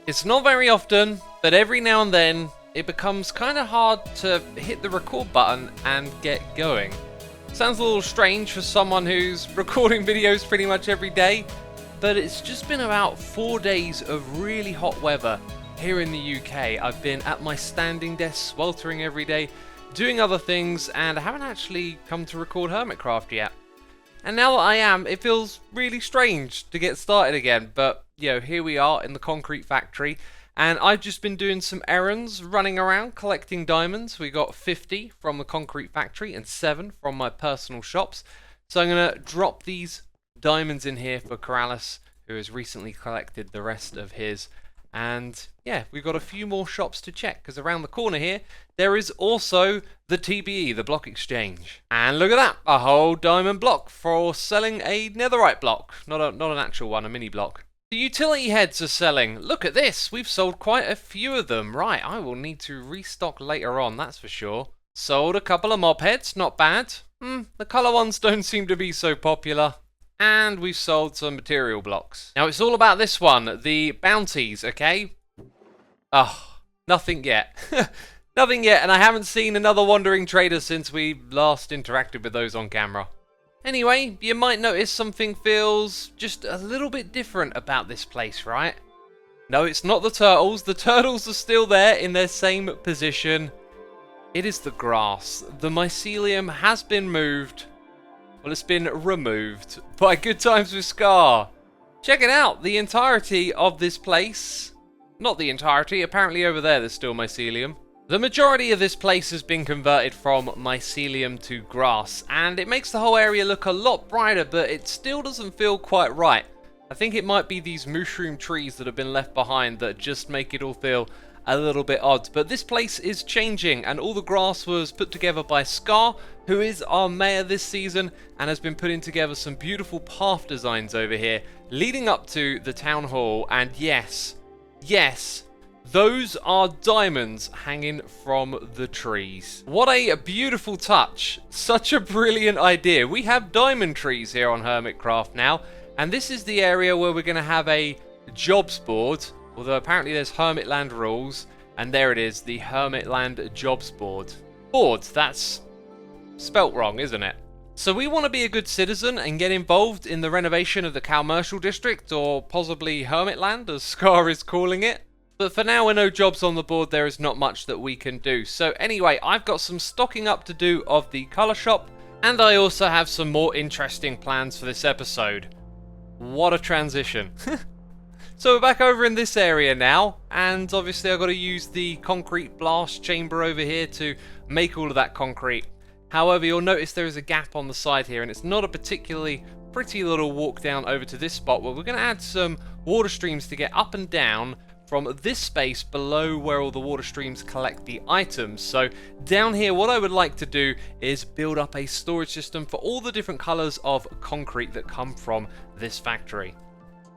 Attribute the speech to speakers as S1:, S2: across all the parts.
S1: It's not very often, but every now and then it becomes kind of hard to hit the record button and get going. Sounds a little strange for someone who's recording videos pretty much every day, but it's just been about 4 days of really hot weather here in the UK. I've been at my standing desk sweltering every day, doing other things, and I haven't actually come to record Hermitcraft yet. And now that I am, it feels really strange to get started again, but here we are in the concrete factory, and I've just been doing some errands, running around collecting diamonds. We got 50 from the concrete factory and 7 from my personal shops. So I'm going to drop these diamonds in here for Corrales, who has recently collected the rest of his. And yeah, we've got a few more shops to check, because around the corner here, there is also the TBE, the block exchange. And look at that, a whole diamond block for selling a netherite block. Not an actual one, a mini block. The utility heads are selling. Look at this, we've sold quite a few of them. Right, I will need to restock later on, that's for sure. Sold a couple of mob heads, not bad. The colour ones don't seem to be so popular. And we've sold some material blocks. Now it's all about this one, the bounties, okay? Oh, nothing yet. Nothing yet, and I haven't seen another wandering trader since we last interacted with those on camera. Anyway, you might notice something feels just a little bit different about this place, right? No, it's not the turtles. The turtles are still there in their same position. It is the grass. The mycelium has been moved. Well, it's been removed by Good Times with Scar. Check it out, the entirety of this place. Not the entirety, apparently over there there's still mycelium. The majority of this place has been converted from mycelium to grass, and it makes the whole area look a lot brighter, but it still doesn't feel quite right. I think it might be these mushroom trees that have been left behind that just make it all feel a little bit odd. But this place is changing, and all the grass was put together by Scar, who is our mayor this season, and has been putting together some beautiful path designs over here leading up to the town hall. And yes, those are diamonds hanging from the trees. What a beautiful touch. Such a brilliant idea. We have diamond trees here on Hermitcraft now, and this is the area where we're going to have a jobs board, although apparently there's Hermitland rules, and there it is, the Hermitland jobs board. That's spelt wrong, isn't it? So we want to be a good citizen and get involved in the renovation of the commercial district, or possibly Hermitland, as Scar is calling it. But for now, with no jobs on the board, there is not much that we can do. So anyway, I've got some stocking up to do of the colour shop, and I also have some more interesting plans for this episode. What a transition. So we're back over in this area now, and obviously I've got to use the concrete blast chamber over here to make all of that concrete. However, you'll notice there is a gap on the side here, and it's not a particularly pretty little walk down over to this spot, where we're going to add some water streams to get up and down from this space below where all the water streams collect the items. So down here, what I would like to do is build up a storage system for all the different colours of concrete that come from this factory.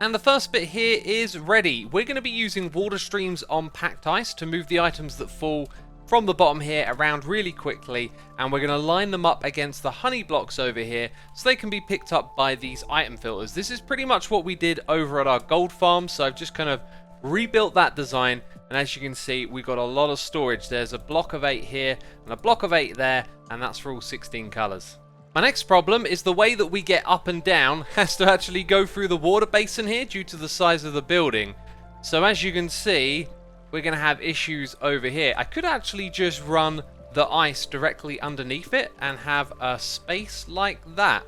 S1: And the first bit here is ready. We're going to be using water streams on packed ice to move the items that fall from the bottom here around really quickly, and we're going to line them up against the honey blocks over here so they can be picked up by these item filters. This is pretty much what we did over at our gold farm, so I've just kind of rebuilt that design, and as you can see, we've got a lot of storage. There's a block of 8 here and a block of 8 there, and that's for all 16 colours. My next problem is the way that we get up and down has to actually go through the water basin here due to the size of the building. So as you can see, we're going to have issues over here. I could actually just run the ice directly underneath it and have a space like that,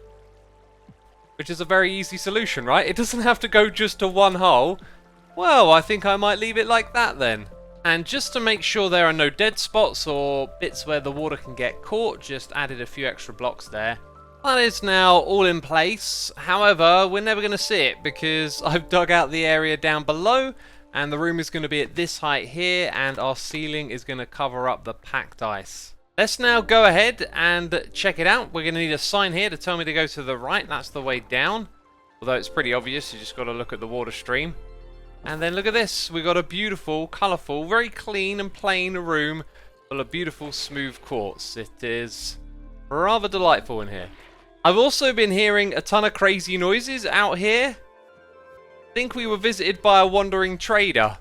S1: which is a very easy solution, right? It doesn't have to go just to one hole. Well, I think I might leave it like that then. And just to make sure there are no dead spots or bits where the water can get caught, just added a few extra blocks there. That is now all in place. However, we're never going to see it because I've dug out the area down below, and the room is going to be at this height here, and our ceiling is going to cover up the packed ice. Let's now go ahead and check it out. We're going to need a sign here to tell me to go to the right. That's the way down. Although it's pretty obvious, you just got to look at the water stream. And then look at this, we've got a beautiful, colourful, very clean and plain room full of beautiful smooth quartz. It is rather delightful in here. I've also been hearing a ton of crazy noises out here. I think we were visited by a wandering trader.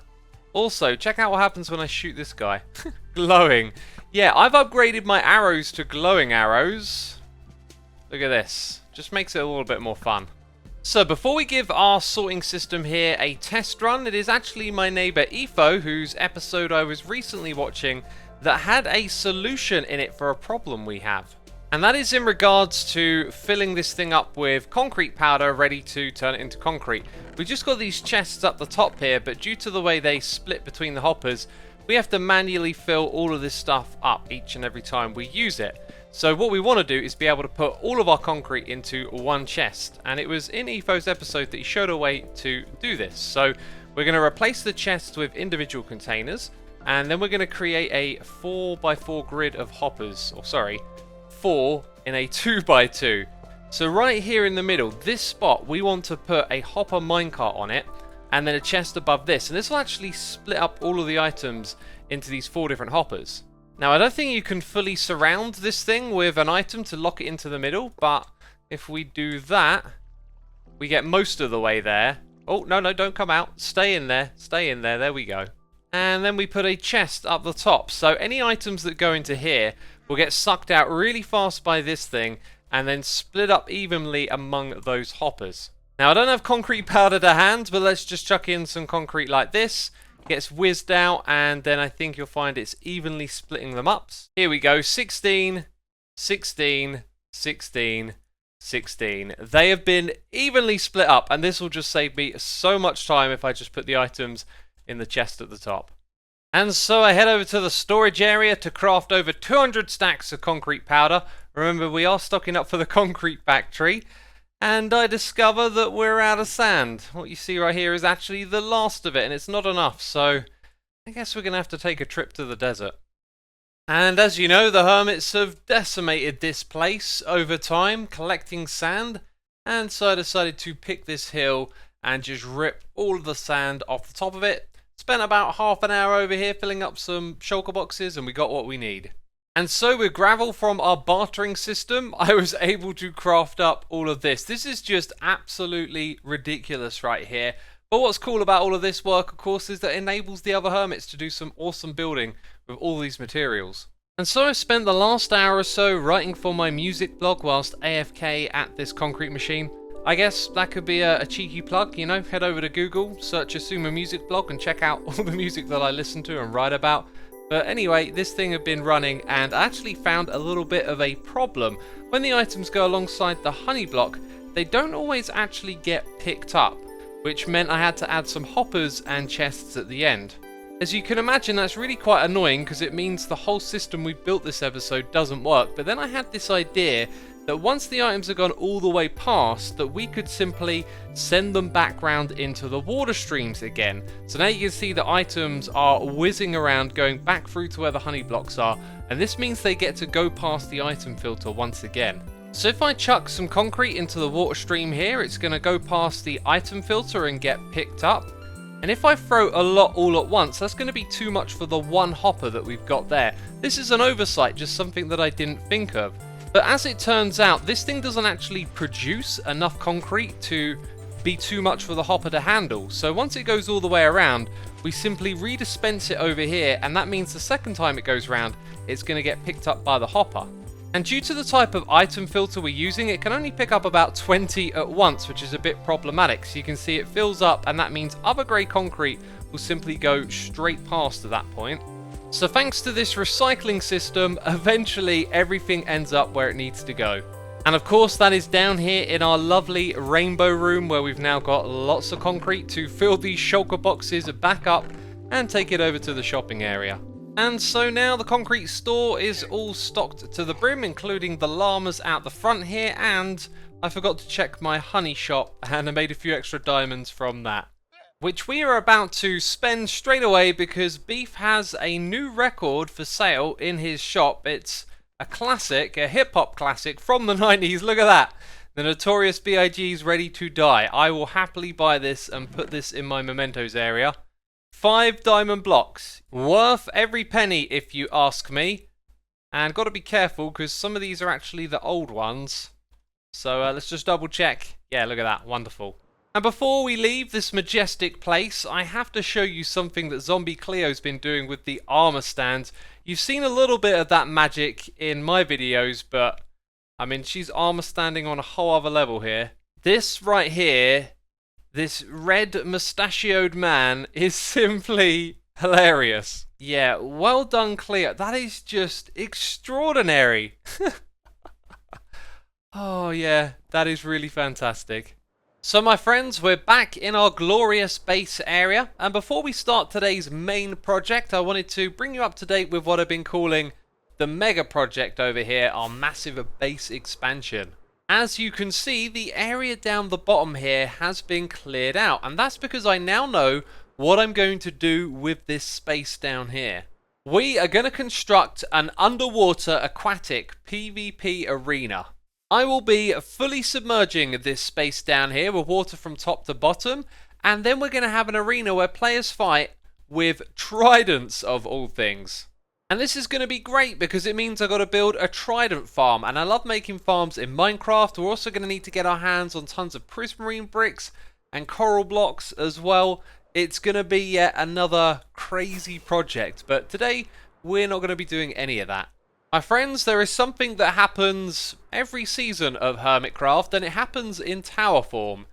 S1: Also, check out what happens when I shoot this guy. Glowing. Yeah, I've upgraded my arrows to glowing arrows. Look at this. Just makes it a little bit more fun. So before we give our sorting system here a test run, it is actually my neighbour Efo, whose episode I was recently watching, that had a solution in it for a problem we have. And that is in regards to filling this thing up with concrete powder ready to turn it into concrete. We just got these chests up the top here, but due to the way they split between the hoppers, we have to manually fill all of this stuff up each and every time we use it. So what we want to do is be able to put all of our concrete into one chest. And it was in Efo's episode that he showed a way to do this. So we're going to replace the chests with individual containers. And then we're going to create a 4x4 grid of hoppers. Or sorry, 4 in a 2x2. So right here in the middle, this spot, we want to put a hopper minecart on it. And then a chest above this. And this will actually split up all of the items into these 4 different hoppers. Now, I don't think you can fully surround this thing with an item to lock it into the middle, but if we do that, we get most of the way there. Oh, no, don't come out. Stay in there. Stay in there. There we go. And then we put a chest up the top. So any items that go into here will get sucked out really fast by this thing and then split up evenly among those hoppers. Now, I don't have concrete powder to hand, but let's just chuck in some concrete like this. Gets whizzed out, and then I think you'll find it's evenly splitting them up. Here we go, 16, 16, 16, 16. They have been evenly split up, and this will just save me so much time if I just put the items in the chest at the top. And so I head over to the storage area to craft over 200 stacks of concrete powder. Remember, we are stocking up for the concrete factory. And I discover that we're out of sand. What you see right here is actually the last of it, and it's not enough, so I guess we're going to have to take a trip to the desert. And as you know, the hermits have decimated this place over time, collecting sand, and so I decided to pick this hill and just rip all of the sand off the top of it. Spent about half an hour over here filling up some shulker boxes, and we got what we need. And so with gravel from our bartering system, I was able to craft up all of this. This is just absolutely ridiculous right here. But what's cool about all of this work, of course, is that it enables the other hermits to do some awesome building with all these materials. And so I spent the last hour or so writing for my music blog whilst AFK at this concrete machine. I guess that could be a cheeky plug, you know, head over to Google, search Xisuma music blog and check out all the music that I listen to and write about. But anyway, this thing had been running, and I actually found a little bit of a problem. When the items go alongside the honey block, they don't always actually get picked up, which meant I had to add some hoppers and chests at the end. As you can imagine, that's really quite annoying because it means the whole system we built this episode doesn't work. But then I had this idea that once the items have gone all the way past, that we could simply send them back round into the water streams again. So now you can see the items are whizzing around, going back through to where the honey blocks are, and this means they get to go past the item filter once again. So if I chuck some concrete into the water stream here, it's going to go past the item filter and get picked up. And if I throw a lot all at once, that's going to be too much for the one hopper that we've got there. This is an oversight, just something that I didn't think of. But as it turns out, this thing doesn't actually produce enough concrete to be too much for the hopper to handle. So once it goes all the way around, we simply redispense it over here, and that means the second time it goes around, it's going to get picked up by the hopper. And due to the type of item filter we're using, it can only pick up about 20 at once, which is a bit problematic. So you can see it fills up, and that means other grey concrete will simply go straight past to that point. So thanks to this recycling system, eventually everything ends up where it needs to go. And of course that is down here in our lovely rainbow room, where we've now got lots of concrete to fill these shulker boxes back up and take it over to the shopping area. And so now the concrete store is all stocked to the brim, including the llamas out the front here, and I forgot to check my honey shop and I made a few extra diamonds from that, which we are about to spend straight away because Beef has a new record for sale in his shop. It's a classic, a hip-hop classic from the 90s. Look at that. The Notorious B.I.G.'s Ready to Die. I will happily buy this and put this in my mementos area. 5 diamond blocks. Worth every penny if you ask me. And got to be careful because some of these are actually the old ones. So let's just double check. Yeah, look at that. Wonderful. And before we leave this majestic place, I have to show you something that Zombie Cleo's been doing with the armor stand. You've seen a little bit of that magic in my videos, but I mean, she's armor standing on a whole other level here. This right here, this red mustachioed man, is simply hilarious. Yeah, well done, Cleo. That is just extraordinary. Oh yeah, that is really fantastic. So my friends, we're back in our glorious base area, and before we start today's main project, I wanted to bring you up to date with what I've been calling the mega project over here, our massive base expansion. As you can see, the area down the bottom here has been cleared out, and that's because I now know what I'm going to do with this space down here. We are going to construct an underwater aquatic PvP arena. I will be fully submerging this space down here with water from top to bottom, and then we're going to have an arena where players fight with tridents of all things. And this is going to be great because it means I've got to build a trident farm, and I love making farms in Minecraft. We're also going to need to get our hands on tons of prismarine bricks and coral blocks as well. It's going to be yet another crazy project, but today we're not going to be doing any of that. My friends, there is something that happens every season of Hermitcraft, and it happens in tower form.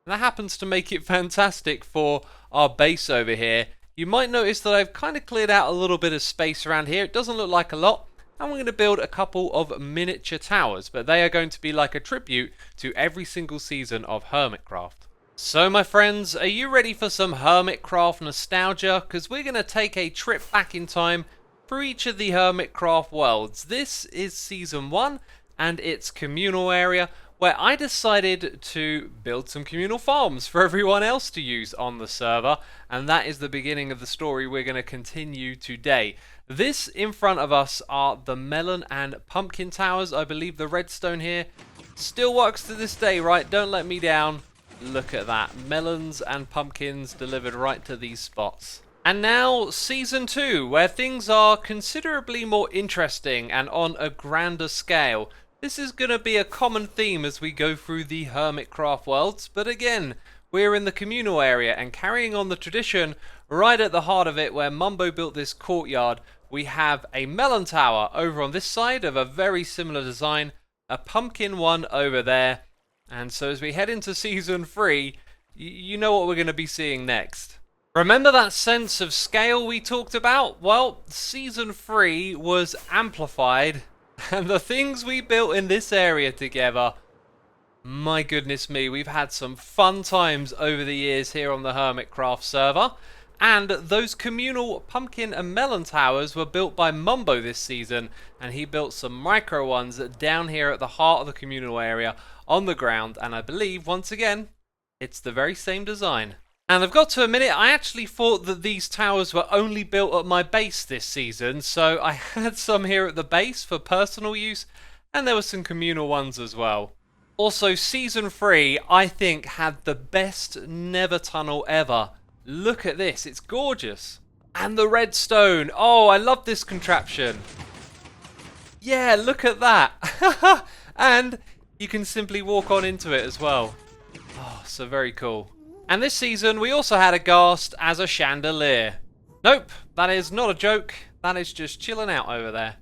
S1: And that happens to make it fantastic for our base over here. You might notice that I've kind of cleared out a little bit of space around here. It doesn't look like a lot. And we're going to build a couple of miniature towers, but they are going to be like a tribute to every single season of Hermitcraft. So my friends, are you ready for some Hermitcraft nostalgia? Because we're going to take a trip back in time for each of the Hermitcraft worlds. This is Season 1 and its communal area, where I decided to build some communal farms for everyone else to use on the server, and that is the beginning of the story we're going to continue today. This in front of us are the Melon and Pumpkin towers. I believe the redstone here still works to this day, right? Don't let me down. Look at that. Melons and pumpkins delivered right to these spots. And now, Season 2, where things are considerably more interesting and on a grander scale. This is going to be a common theme as we go through the Hermitcraft worlds, but again, we're in the communal area and carrying on the tradition, right at the heart of it where Mumbo built this courtyard, we have a melon tower over on this side of a very similar design, a pumpkin one over there, and so as we head into Season 3, you know what we're going to be seeing next. Remember that sense of scale we talked about? Well, Season 3 was amplified, and the things we built in this area together, my goodness me, we've had some fun times over the years here on the Hermitcraft server, and those communal pumpkin and melon towers were built by Mumbo this season, and he built some micro ones down here at the heart of the communal area on the ground, and I believe, once again, it's the very same design. And I've got to admit it, I actually thought that these towers were only built at my base this season, so I had some here at the base for personal use, and there were some communal ones as well. Also, Season 3, I think, had the best nether tunnel ever. Look at this, it's gorgeous. And the redstone, oh, I love this contraption. Yeah, look at that. And you can simply walk on into it as well. Oh, so very cool. And this season, we also had a ghast as a chandelier. Nope, that is not a joke. That is just chilling out over there.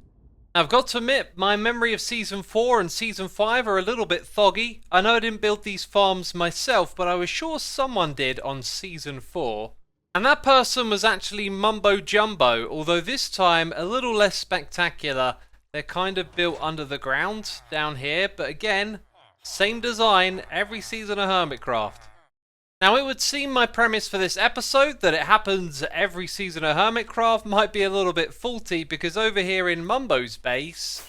S1: Now, I've got to admit, my memory of Season 4 and Season 5 are a little bit foggy. I know I didn't build these farms myself, but I was sure someone did on Season 4. And that person was actually Mumbo Jumbo, although this time a little less spectacular. They're kind of built under the ground down here, but again, same design every season of Hermitcraft. Now, it would seem my premise for this episode that it happens every season of Hermitcraft might be a little bit faulty, because over here in Mumbo's base,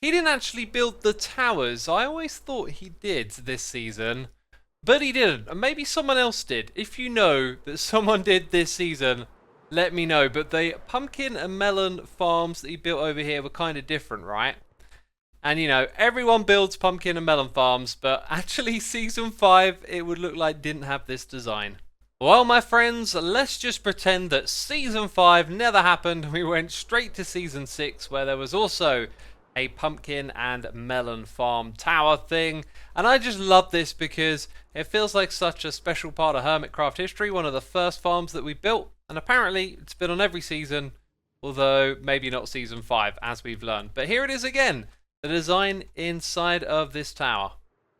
S1: he didn't actually build the towers. I always thought he did this season, but he didn't. And maybe someone else did. If you know that someone did this season, let me know. But the pumpkin and melon farms that he built over here were kind of different, right? And you know, everyone builds pumpkin and melon farms, but actually Season 5, it would look like didn't have this design. Well, my friends, let's just pretend that Season 5 never happened. We went straight to Season 6, where there was also a pumpkin and melon farm tower thing. And I just love this because it feels like such a special part of Hermitcraft history, one of the first farms that we built, and apparently it's been on every season, although maybe not season 5 as we've learned. But here it is again, the design inside of this tower.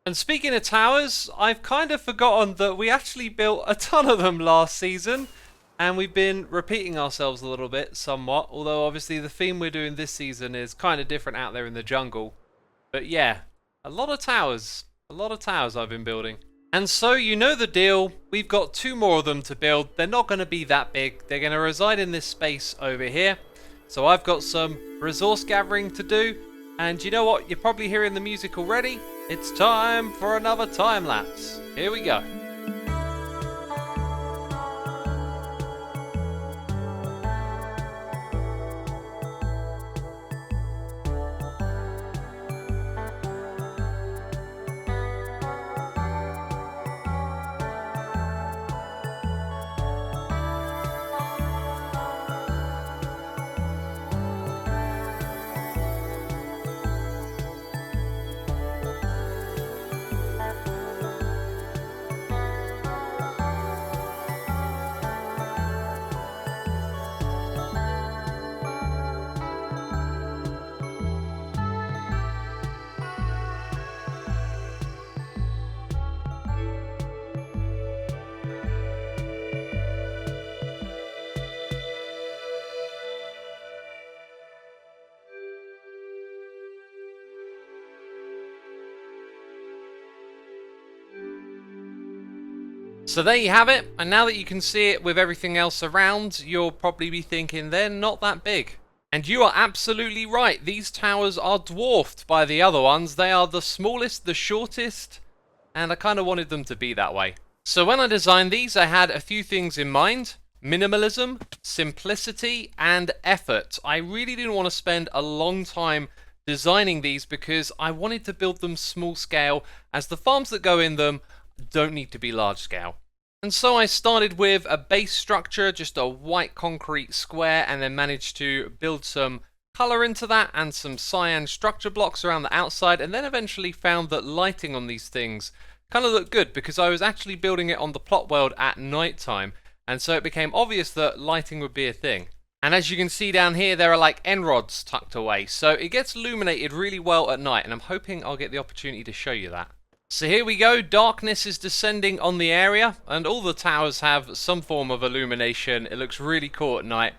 S1: And speaking of towers, I've kind of forgotten that we actually built a ton of them last season, and we've been repeating ourselves a little bit, somewhat, although obviously the theme we're doing this season is kind of different out there in the jungle. But yeah, a lot of towers I've been building. And so you know the deal, we've got 2 more of them to build. They're not going to be that big, they're going to reside in this space over here. So I've got some resource gathering to do, and you know what, you're probably hearing the music already. It's time for another time lapse. Here we go. So there you have it, and now that you can see it with everything else around, you'll probably be thinking they're not that big. And you are absolutely right, these towers are dwarfed by the other ones. They are the smallest, the shortest, and I kind of wanted them to be that way. So when I designed these, I had a few things in mind. Minimalism, simplicity, and effort. I really didn't want to spend a long time designing these because I wanted to build them small scale, as the farms that go in them don't need to be large scale. And so I started with a base structure, just a white concrete square, and then managed to build some color into that and some cyan structure blocks around the outside, and then eventually found that lighting on these things kind of looked good because I was actually building it on the plot world at night time, and so it became obvious that lighting would be a thing. And as you can see down here, there are like end rods tucked away, so it gets illuminated really well at night, and I'm hoping I'll get the opportunity to show you that. So here we go, darkness is descending on the area, and all the towers have some form of illumination. It looks really cool at night.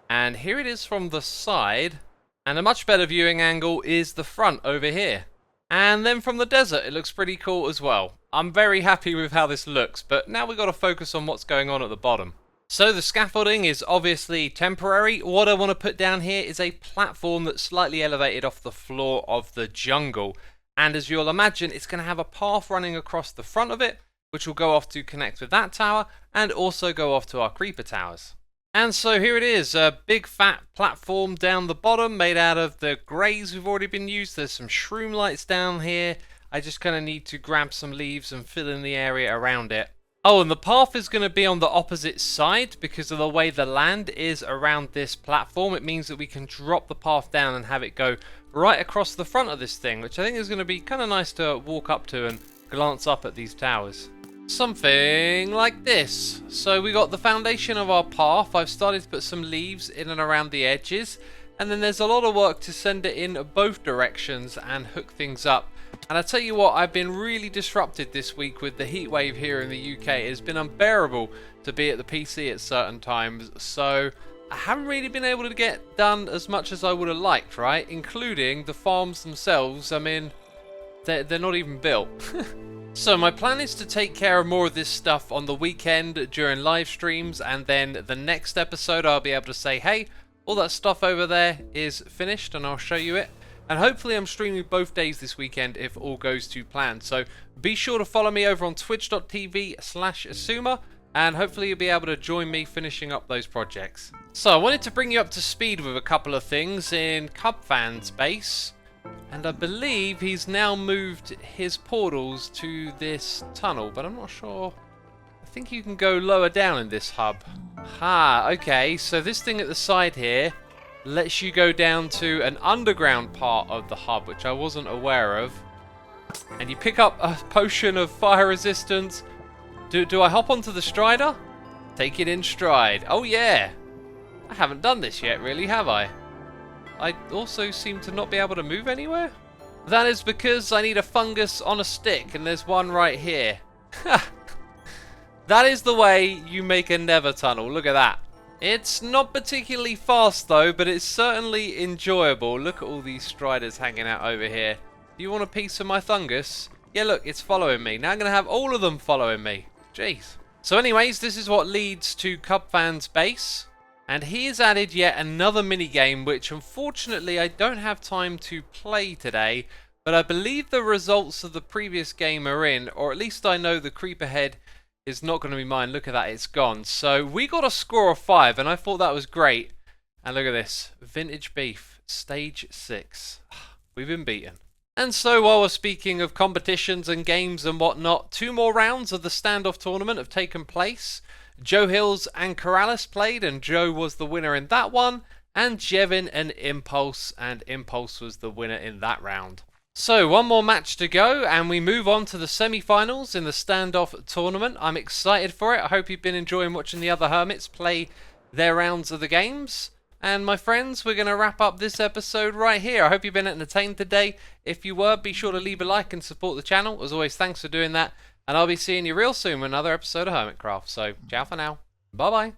S1: And here it is from the side, and a much better viewing angle is the front over here. And then from the desert, it looks pretty cool as well. I'm very happy with how this looks, but now we've got to focus on what's going on at the bottom. So the scaffolding is obviously temporary. What I want to put down here is a platform that's slightly elevated off the floor of the jungle. And as you'll imagine, it's going to have a path running across the front of it, which will go off to connect with that tower, and also go off to our creeper towers. And so here it is, a big fat platform down the bottom, made out of the greys we've already been used. There's some shroom lights down here. I just kind of need to grab some leaves and fill in the area around it. Oh, and the path is going to be on the opposite side because of the way the land is around this platform. It means that we can drop the path down and have it go right across the front of this thing, which I think is going to be kind of nice to walk up to and glance up at these towers. Something like this. So we got the foundation of our path. I've started to put some leaves in and around the edges, and then there's a lot of work to send it in both directions and hook things up. And I tell you what, I've been really disrupted this week with the heat wave here in the UK. It's been unbearable to be at the PC at certain times, so I haven't really been able to get done as much as I would have liked, right? Including the farms themselves. I mean, they're not even built. So my plan is to take care of more of this stuff on the weekend during live streams, and then the next episode I'll be able to say, hey, all that stuff over there is finished, and I'll show you it. And hopefully I'm streaming both days this weekend if all goes to plan. So be sure to follow me over on twitch.tv/Xisuma, and hopefully you'll be able to join me finishing up those projects. So I wanted to bring you up to speed with a couple of things in Cubfan's base. And I believe he's now moved his portals to this tunnel, but I'm not sure. I think you can go lower down in this hub. Ah, okay, so this thing at the side here lets you go down to an underground part of the hub, which I wasn't aware of. And you pick up a potion of fire resistance. Do I hop onto the strider? Take it in stride. Oh yeah! I haven't done this yet, really, have I? I also seem to not be able to move anywhere. That is because I need a fungus on a stick, and there's one right here. That is the way you make a nether tunnel. Look at that. It's not particularly fast though, but it's certainly enjoyable. Look at all these striders hanging out over here. Do you want a piece of my fungus? Yeah, look, it's following me. Now I'm going to have all of them following me. Jeez. So anyways, this is what leads to Cubfan's base. And he has added yet another minigame, which unfortunately I don't have time to play today. But I believe the results of the previous game are in, or at least I know the creeper head is not going to be mine. Look at that, it's gone. So we got a score of 5, and I thought that was great. And look at this, Vintage Beef, Stage 6. We've been beaten. And so while we're speaking of competitions and games and whatnot, 2 more rounds of the standoff tournament have taken place. Joe Hills and Corrales played, and Joe was the winner in that one. And Jevin and Impulse, and Impulse was the winner in that round. So, 1 more match to go, and we move on to the semi-finals in the standoff tournament. I'm excited for it. I hope you've been enjoying watching the other Hermits play their rounds of the games. And my friends, we're going to wrap up this episode right here. I hope you've been entertained today. If you were, be sure to leave a like and support the channel. As always, thanks for doing that. And I'll be seeing you real soon with another episode of Hermitcraft. So, ciao for now. Bye-bye.